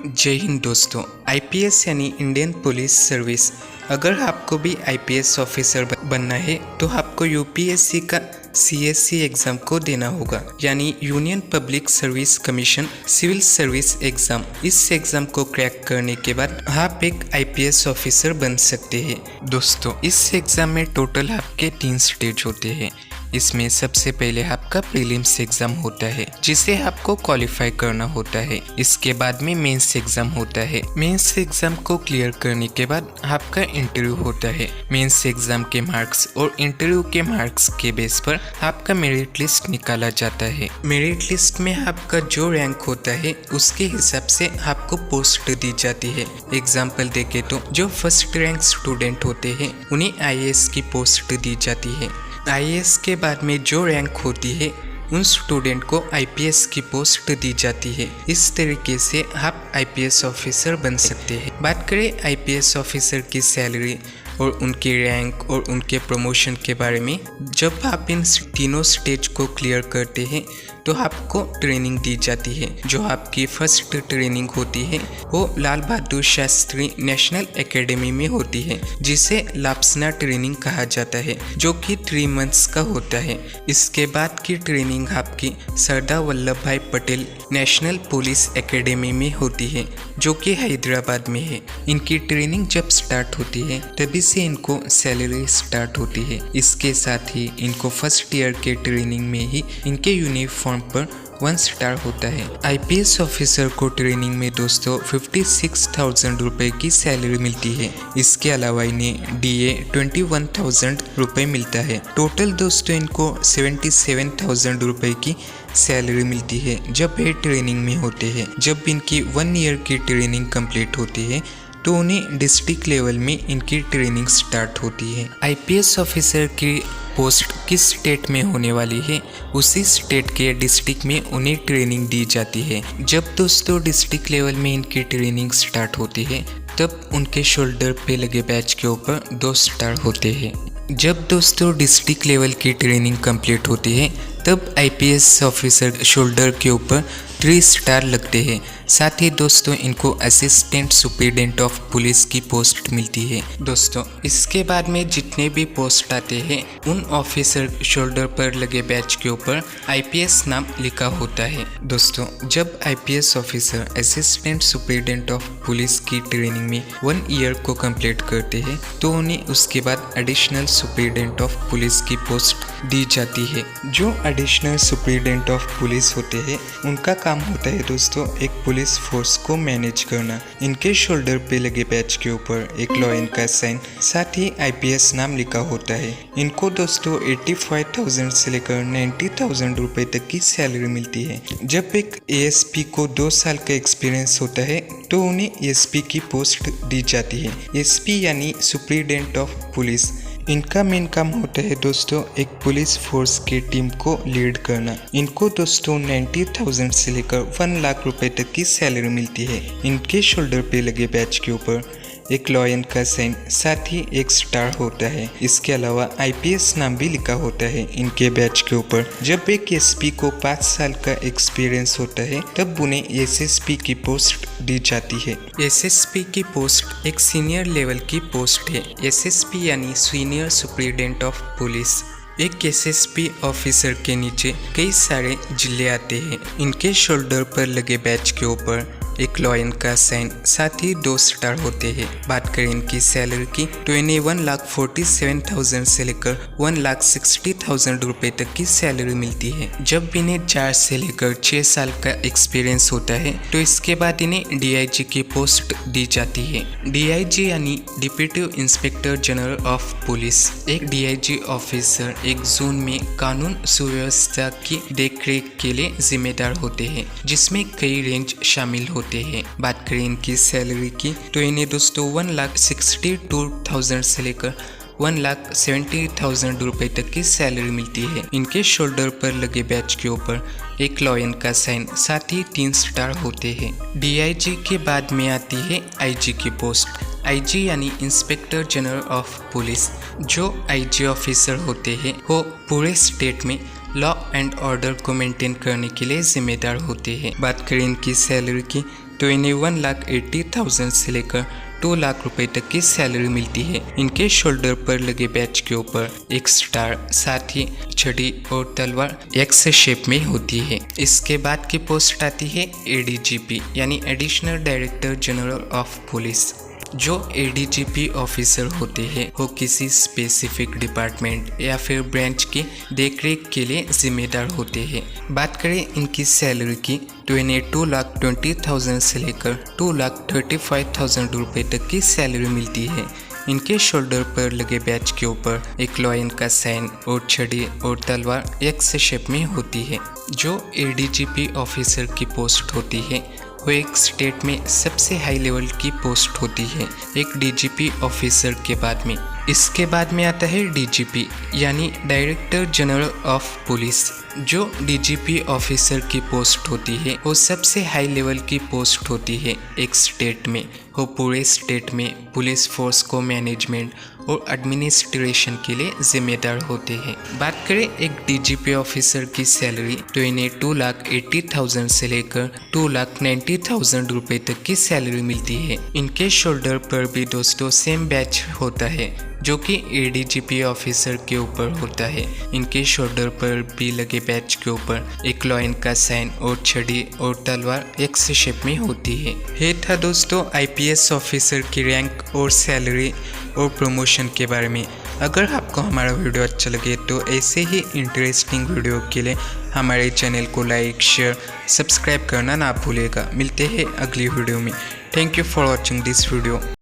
जय हिंद दोस्तों। आईपीएस यानी इंडियन पुलिस सर्विस। अगर आपको भी आईपीएस ऑफिसर बनना है तो आपको यूपीएससी का सीएससी एग्ज़ाम को देना होगा, यानी union public service commission civil service exam. इस एग्ज़ाम को क्रैक करने के बाद आप एक आईपीएस ऑफिसर बन सकते हैं। दोस्तों, इस एग्ज़ाम में टोटल आपके 3 स्टेज होते हैं। इसमें सबसे पहले आपका प्रीलिम्स एग्जाम होता है, जिसे आपको क्वालिफाई करना होता है। इसके बाद में मेंस एग्जाम होता है। मेंस एग्जाम को क्लियर करने के बाद आपका इंटरव्यू होता है। मेंस एग्जाम के मार्क्स और इंटरव्यू के मार्क्स के बेस पर आपका मेरिट लिस्ट निकाला जाता है। मेरिट लिस्ट में आपका जो रैंक होता है उसके हिसाब से आपको पोस्ट दी जाती है। एग्जाम्पल देखे तो जो फर्स्ट रैंक स्टूडेंट होते हैं उन्हें आईएएस की पोस्ट दी जाती है। आईएएस के बाद में जो रैंक होती है उन स्टूडेंट को आईपीएस की पोस्ट दी जाती है। इस तरीके से आप आईपीएस ऑफिसर बन सकते हैं। बात करें आईपीएस ऑफिसर की सैलरी और उनकी रैंक और उनके प्रमोशन के बारे में, जब आप इन तीनों स्टेज को क्लियर करते हैं तो आपको ट्रेनिंग दी जाती है। जो आपकी फर्स्ट ट्रेनिंग होती है वो लाल बहादुर शास्त्री नेशनल एकेडमी में होती है, जिसे लापसना ट्रेनिंग कहा जाता है, जो कि 3 मंथ्स का होता है। इसके बाद की ट्रेनिंग आपकी सरदार वल्लभ भाई पटेल नेशनल पुलिस एकेडमी में होती है, जो कि हैदराबाद में है। इनकी ट्रेनिंग जब स्टार्ट होती है तभी से इनको सैलरी स्टार्ट होती है। इसके साथ ही इनको फर्स्ट ईयर के ट्रेनिंग में ही इनके यूनिफॉर्म पर 1 स्टार होता है। आईपीएस ऑफिसर को ट्रेनिंग में दोस्तों 56,000 रुपए की सैलरी मिलती है। इसके अलावा इन्हें डीए 21,000 रुपए मिलता है। टोटल दोस्तों इनको 77,000 रुपए की सैलरी मिलती है जब ये ट्रेनिंग में होते हैं। जब इनकी 1 ईयर की ट्रेनिंग कंप्लीट होती है तो उन्हें डिस्ट्रिक्ट लेवल में इनकी ट्रेनिंग स्टार्ट होती है। आईपीएस ऑफिसर की पोस्ट किस स्टेट में होने वाली है उसी स्टेट के डिस्ट्रिक्ट में उन्हें ट्रेनिंग दी जाती है। जब दोस्तों डिस्ट्रिक्ट लेवल में इनकी ट्रेनिंग स्टार्ट होती है तब उनके शोल्डर पे लगे बैच के ऊपर 2 स्टार होते हैं। जब दोस्तों डिस्ट्रिक्ट लेवल की ट्रेनिंग कंप्लीट होती है तब आईपीएस ऑफिसर शोल्डर के ऊपर 3 स्टार लगते हैं। साथ ही दोस्तों इनको असिस्टेंट सुपरिटेंडेंट ऑफ पुलिस की पोस्ट मिलती है। दोस्तों, इसके बाद में जितने भी पोस्ट आते हैं उन ऑफिसर शोल्डर पर लगे बैच के ऊपर आईपीएस नाम लिखा होता है। दोस्तों, जब IPS officer assistant superintendent of police की ट्रेनिंग में 1 ईयर को कंप्लीट करते हैं तो उन्हें उसके बाद एडिशनल सुपरिटेंडेंट ऑफ पुलिस की पोस्ट दी जाती है। जो एडिशनल सुपरिटेंडेंट ऑफ पुलिस होते हैं उनका काम होता है दोस्तों एक पुलिस फोर्स को मैनेज करना। इनके शोल्डर पे लगे बैच के ऊपर एक लॉयन का साइन, साथ ही आईपीएस नाम लिखा होता है। इनको दोस्तों 85,000 से लेकर 90,000 रुपए तक की सैलरी मिलती है। जब एक एएसपी को 2 साल का एक्सपीरियंस होता है तो उन्हें एएसपी की पोस्ट दी जाती है। एएसपी यानी सुपरिटेंडेंट ऑफ पुलिस। इनका मेन काम होता है दोस्तों एक पुलिस फोर्स की टीम को लीड करना। इनको दोस्तों 90,000 से लेकर 1 लाख रुपए तक की सैलरी मिलती है। इनके शोल्डर पे लगे बैच के ऊपर एक लॉयन का साइन, साथ ही 1 स्टार होता है। इसके अलावा आईपीएस नाम भी लिखा होता है इनके बैच के ऊपर। जब एक एसपी को 5 साल का एक्सपीरियंस होता है तब उन्हें एसएसपी की पोस्ट दी जाती है। एसएसपी की पोस्ट एक सीनियर लेवल की पोस्ट है। एसएसपी यानी सीनियर सुपरिटेंडेंट ऑफ पुलिस। एक एसएसपी ऑफिसर के नीचे कई सारे जिले आते हैं। इनके शोल्डर पर लगे बैच के ऊपर एक लॉयन का साइन, साथ ही 2 स्टार होते हैं। बात करें इनकी सैलरी की तो इन्हें 1,47,000 से लेकर 1,60,000 रुपए तक की सैलरी मिलती है। जब इन्हें 4 से लेकर 6 साल का एक्सपीरियंस होता है तो इसके बाद इन्हें डीआईजी की पोस्ट दी जाती है। डीआईजी यानी deputy inspector general of police. एक डीआईजी ऑफिसर एक जोन में कानून सुव्यवस्था की देखरेख के लिए जिम्मेदार होते हैं, जिसमें कई रेंज शामिल होते हैं। बात करें इनकी सैलरी की तो इन्हें दोस्तों 1,62,000 से लेकर 1,70,000 रुपए तक की सैलरी मिलती है। इनके शोल्डर पर लगे बैच के ऊपर एक लॉयन का साइन, साथ ही 3 स्टार होते हैं। डीआईजी के बाद में आती है आईजी की पोस्ट। आईजी यानी इंस्पेक्टर जनरल ऑफ पुलिस। जो आईजी ऑफिसर होते हैं वो पूरे स्टेट में लॉ एंड ऑर्डर को मेंटेन करने के लिए जिम्मेदार होते हैं। बात करें इनकी सैलरी की तो इन्हें 1,80,000 से लेकर 2 लाख रुपए तक की सैलरी मिलती है। इनके शोल्डर पर लगे बैच के ऊपर एक स्टार, साथ ही छड़ी और तलवार एक्स शेप में होती है। इसके बाद की पोस्ट आती है ADGP यानी additional director general of police. जो ADGP ऑफिसर होते हैं वो किसी स्पेसिफिक डिपार्टमेंट या फिर ब्रांच की देखरेख के लिए जिम्मेदार होते हैं। बात करें इनकी सैलरी की तो इन्हें 2,20,000 से लेकर 2,35,000 रुपए तक की सैलरी मिलती है। इनके शोल्डर पर लगे बैच के ऊपर एक लॉयन का साइन और छड़ी और तलवार एक्स शेप में होती है। जो ADGP ऑफिसर की पोस्ट होती है वो एक स्टेट में सबसे हाई लेवल की पोस्ट होती है, एक DGP ऑफिसर के बाद में। इसके बाद में आता है DGP यानी डायरेक्टर जनरल ऑफ पुलिस। जो DGP ऑफिसर की पोस्ट होती है वो सबसे हाई लेवल की पोस्ट होती है एक स्टेट में। वो पूरे स्टेट में पुलिस फोर्स को मैनेजमेंट और एडमिनिस्ट्रेशन के लिए जिम्मेदार होते हैं। बात करें एक DGP ऑफिसर की सैलरी तो इन्हें 2,80,000 से लेकर 2,90,000 रुपए तक की सैलरी मिलती है। इनके शोल्डर पर भी दोस्तों सेम बैच होता है जो कि ADGP ऑफिसर के ऊपर होता है। इनके शोल्डर पर भी लगे बैच के ऊपर एक लॉयन का साइन और छड़ी और तलवार एक्स शेप में होती है। ये था दोस्तों IPS ऑफिसर की रैंक और सैलरी और प्रमोशन के बारे में। अगर आपको हमारा वीडियो अच्छा लगे तो ऐसे ही इंटरेस्टिंग वीडियो के लिए हमारे चैनल को लाइक, शेयर, सब्सक्राइब करना ना भूलिएगा। मिलते हैं अगली वीडियो में। Thank you for watching this video.